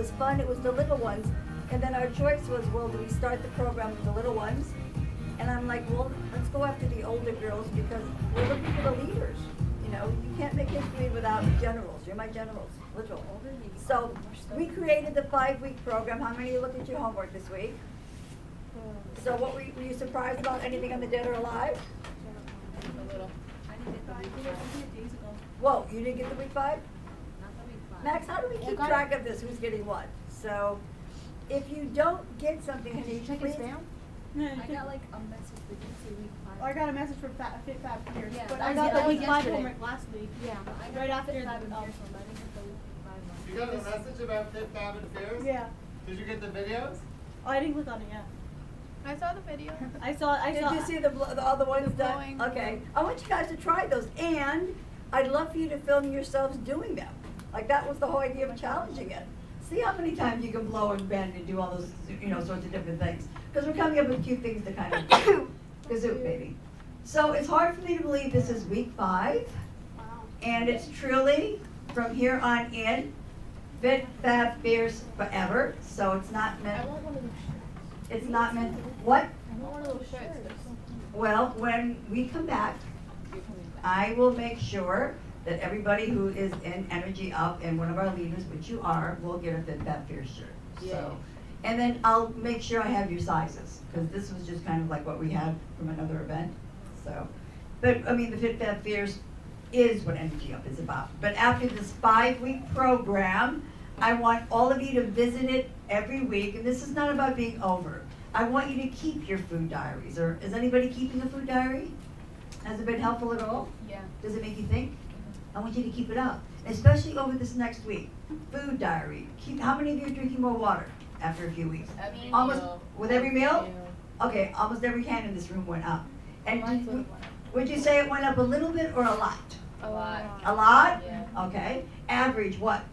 was fun. It was the little ones. And then our choice was, well, do we start the program with the little ones? And I'm like, well, let's go after the older girls because we're looking for the leaders. You know, you can't make history without generals. You're my generals, literal. So we created the 5-week program. How many of you looked at your homework this week? So what were you surprised about anything on the dead or alive? A little. I didn't get the week 5 days ago. Whoa, you didn't get the week 5? Not the week 5. Max, how do we keep track of this? Who's getting what? So if you don't get something, Did you check please- his spam? I got like a message that didn't say week 5. I got a message from Fit Fab Pierce, Yeah, but that I was- got that the was week 5 yesterday. homework last week. Yeah, but I got Right the after Fit the- Fab and oh. Pierce one, but I didn't get the week 5 one. You got a message about Fit Fab and Fierce? Yeah. Did you get the videos? Oh, I didn't click on it yet. I saw the video. I saw. Did you see the other ones The done? blowing. Okay, I want you guys to try those, and I'd love for you to film yourselves doing them. Like that was the whole idea of challenging it. See how many times you can blow and bend and do all those, sorts of different things. Because we're coming up with cute things to kind of kazoo, baby. So it's hard for me to believe this is week 5, and it's truly from here on in, Fit Fab Fierce forever. So it's not meant. I want one of those shirts. It's not meant. What? I want one of those shirts. Well, when we come back, You're coming back. I will make sure that everybody who is in Energy Up and one of our leaders, which you are, will get a Fit Fab Fierce shirt. So, and then I'll make sure I have your sizes, because this was just kind of like what we had from another event. So, but I mean, the Fit Fab Fierce is what Energy Up is about. But after this 5-week program, I want all of you to visit it every week, and this is not about being over. I want you to keep your food diaries. Or is anybody keeping a food diary? Has it been helpful at all? Yeah. Does it make you think? I want you to keep it up, especially over this next week. Food diary. How many of you are drinking more water after a few weeks? Every Almost meal. with every meal? Yeah. Okay, almost every hand in this room went up. And Mine's went up. would you say it went up a little bit or a lot? A lot. A lot? Yeah. Okay. Average, what?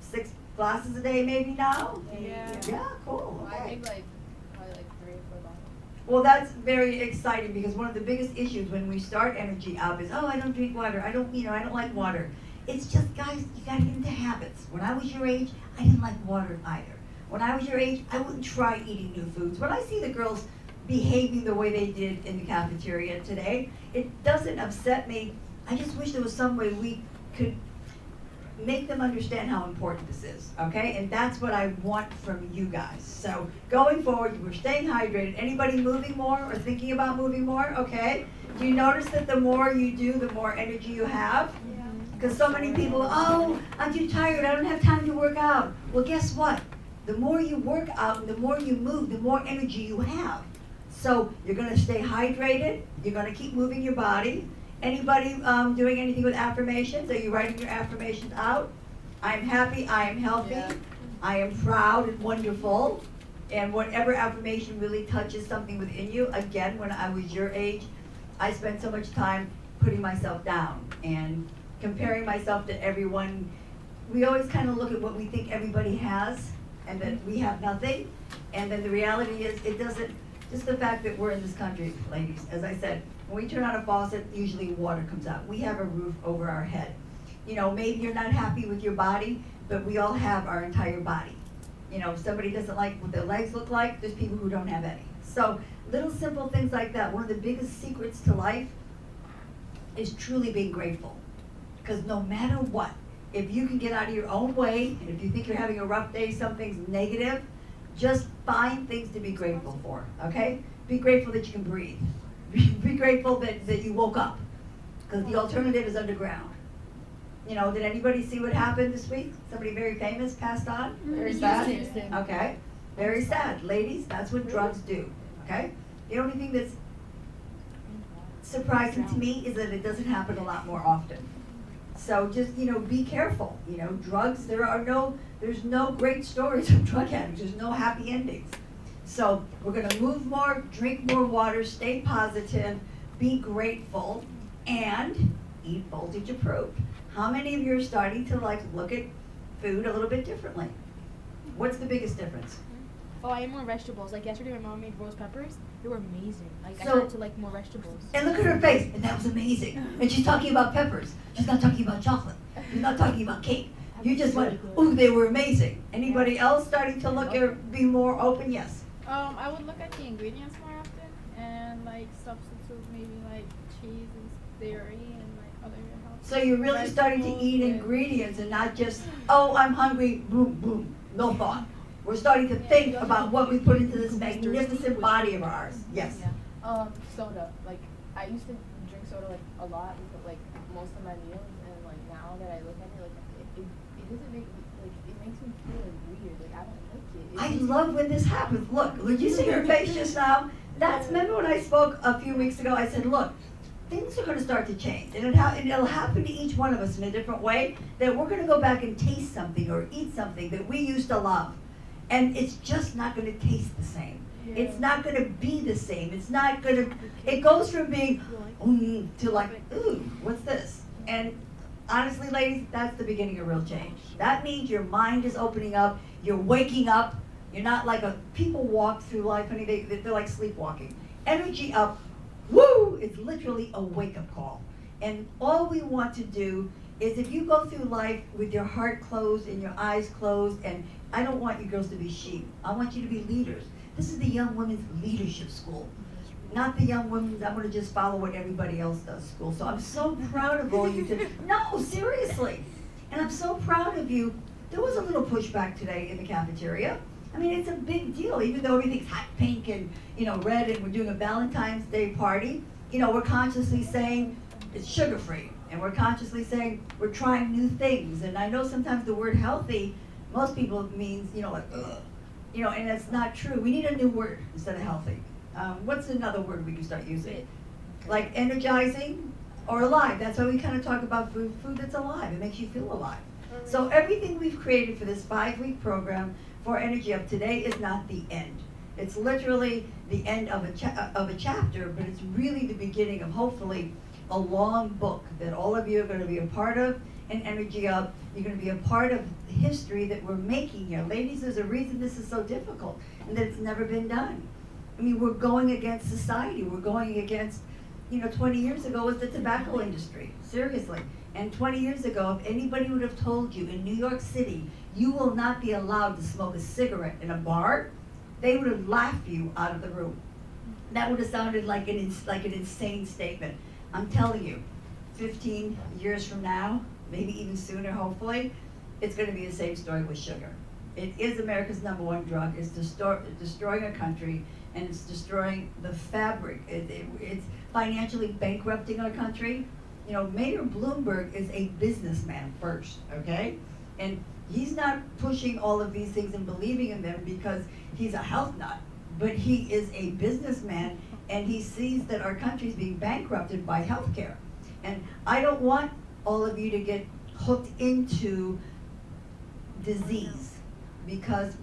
6 glasses a day maybe now? Yeah. Yeah, cool. I Okay. think like probably like 3 or 4 bottles. Well, that's very exciting because one of the biggest issues when we start Energy Up is, oh, I don't drink water. I don't like water. It's just, guys, you gotta get into habits. When I was your age, I didn't like water either. When I was your age, I wouldn't try eating new foods. When I see the girls behaving the way they did in the cafeteria today, it doesn't upset me. I just wish there was some way we could make them understand how important this is, okay? And that's what I want from you guys. So going forward, we're staying hydrated. Anybody moving more or thinking about moving more, okay? Do you notice that the more you do, the more energy you have? Because so many people, oh, I'm too tired, I don't have time to work out. Well, guess what? The more you work out and the more you move, the more energy you have. So you're gonna stay hydrated, you're gonna keep moving your body. Anybody doing anything with affirmations? Are you writing your affirmations out? I am happy, I am healthy, Yeah. I am proud and wonderful. And whatever affirmation really touches something within you, again, when I was your age, I spent so much time putting myself down and comparing myself to everyone. We always kind of look at what we think everybody has and that we have nothing. And then the reality is it doesn't, just the fact that we're in this country, ladies, as I said, when we turn on a faucet, usually water comes out. We have a roof over our head. You know, maybe you're not happy with your body, but we all have our entire body. You know, if somebody doesn't like what their legs look like, there's people who don't have any. So little simple things like that. One of the biggest secrets to life is truly being grateful. Because no matter what, if you can get out of your own way, and if you think you're having a rough day, something's negative, just find things to be grateful for, okay? Be grateful that you can breathe. Be grateful that you woke up, because the alternative is underground. You know, did anybody see what happened this week? Somebody very famous passed on? Very sad? Houston. Okay, very sad. Ladies, that's what drugs do, okay? The only thing that's surprising to me is that it doesn't happen a lot more often. So just, be careful. Drugs, there's no great stories of drug addicts. There's no happy endings. So we're gonna move more, drink more water, stay positive, be grateful, and eat voltage approved. How many of you are starting to look at food a little bit differently? What's the biggest difference? Oh, I ate more vegetables. Like yesterday, my mom made roast peppers. They were amazing. I So- started to like more vegetables. And look at her face, and that was amazing. And she's talking about peppers. She's not talking about chocolate. She's not talking about cake. You just went, ooh, they were amazing. Anybody else starting to look or be more open? Yes. I would look at the ingredients more often and like substitute maybe like cheese and dairy and like other health. So you're really starting to eat ingredients and not just, oh, I'm hungry, boom, boom, no thought. We're starting to think about what we put into this magnificent body of ours. Yes. Yeah. Soda. Like I used to drink soda like a lot, like most of my meals, and like now that I look at it, like it doesn't make me like it makes me feel like weird. Like I don't like it. I love when this happens. Look, did you see her face just now? Remember when I spoke a few weeks ago, I said, look, things are going to start to change. And it'll happen to each one of us in a different way, that we're going to go back and taste something or eat something that we used to love. And it's just not going to taste the same. Yeah. It's not going to be the same. It's not going to, it goes from being, to like, ooh, what's this? And honestly, ladies, that's the beginning of real change. That means your mind is opening up, you're waking up, you're not like people walk through life, honey, they're like sleepwalking. Energy up, woo, it's literally a wake-up call. And all we want to do is if you go through life with your heart closed and your eyes closed, and I don't want you girls to be sheep, I want you to be leaders. This is the Young Women's Leadership School. Not the young women, I'm going to just follow what everybody else does school. So I'm so proud of all you. No, seriously. And I'm so proud of you. There was a little pushback today in the cafeteria. I mean, it's a big deal, even though everything's hot pink and, red, and we're doing a Valentine's Day party. We're consciously saying it's sugar-free. And we're consciously saying we're trying new things. And I know sometimes the word healthy, most people means, like, ugh. And that's not true. We need a new word instead of healthy. What's another word we can start using? Like energizing or alive. That's why we kind of talk about food that's alive. It makes you feel alive. So everything we've created for this 5-week program for Energy Up today is not the end. It's literally the end of a chapter, but it's really the beginning of hopefully a long book that all of you are going to be a part of in Energy Up. You're going to be a part of the history that we're making here. Ladies, there's a reason this is so difficult and that it's never been done. I mean, we're going against society. We're going against, 20 years ago was the tobacco industry, seriously. And 20 years ago, if anybody would have told you in New York City, you will not be allowed to smoke a cigarette in a bar, they would have laughed you out of the room. That would have sounded like an insane statement. I'm telling you, 15 years from now, maybe even sooner, hopefully, it's going to be the same story with sugar. It is America's #1 drug. It's destroying a country, and it's destroying the fabric. It's financially bankrupting our country. Mayor Bloomberg is a businessman first, okay? And he's not pushing all of these things and believing in them because he's a health nut, but he is a businessman, and he sees that our country is being bankrupted by healthcare. And I don't want all of you to get hooked into disease, because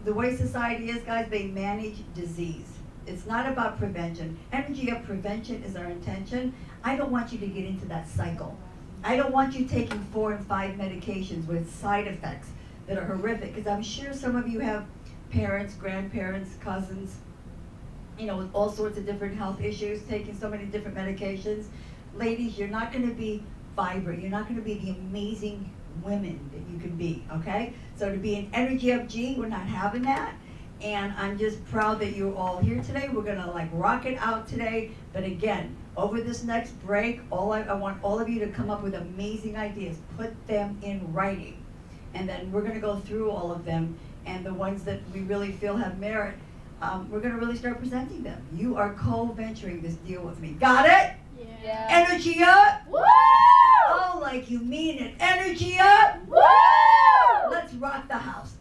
the way society is, guys, they manage disease. It's not about prevention. Energy of prevention is our intention. I don't want you to get into that cycle. I don't want you taking 4 and 5 medications with side effects that are horrific, because I'm sure some of you have parents, grandparents, cousins, with all sorts of different health issues, taking so many different medications. Ladies, you're not going to be vibrant. You're not going to be the amazing women that you can be, okay? So to be an Energy Up G, we're not having that. And I'm just proud that you're all here today. We're gonna rock it out today. But again, over this next break, I want all of you to come up with amazing ideas. Put them in writing. And then we're gonna go through all of them. And the ones that we really feel have merit, we're gonna really start presenting them. You are co-venturing this deal with me. Got it? Yeah. Energy up! Woo! Oh, like you mean it. Energy up! Woo! Let's rock the house.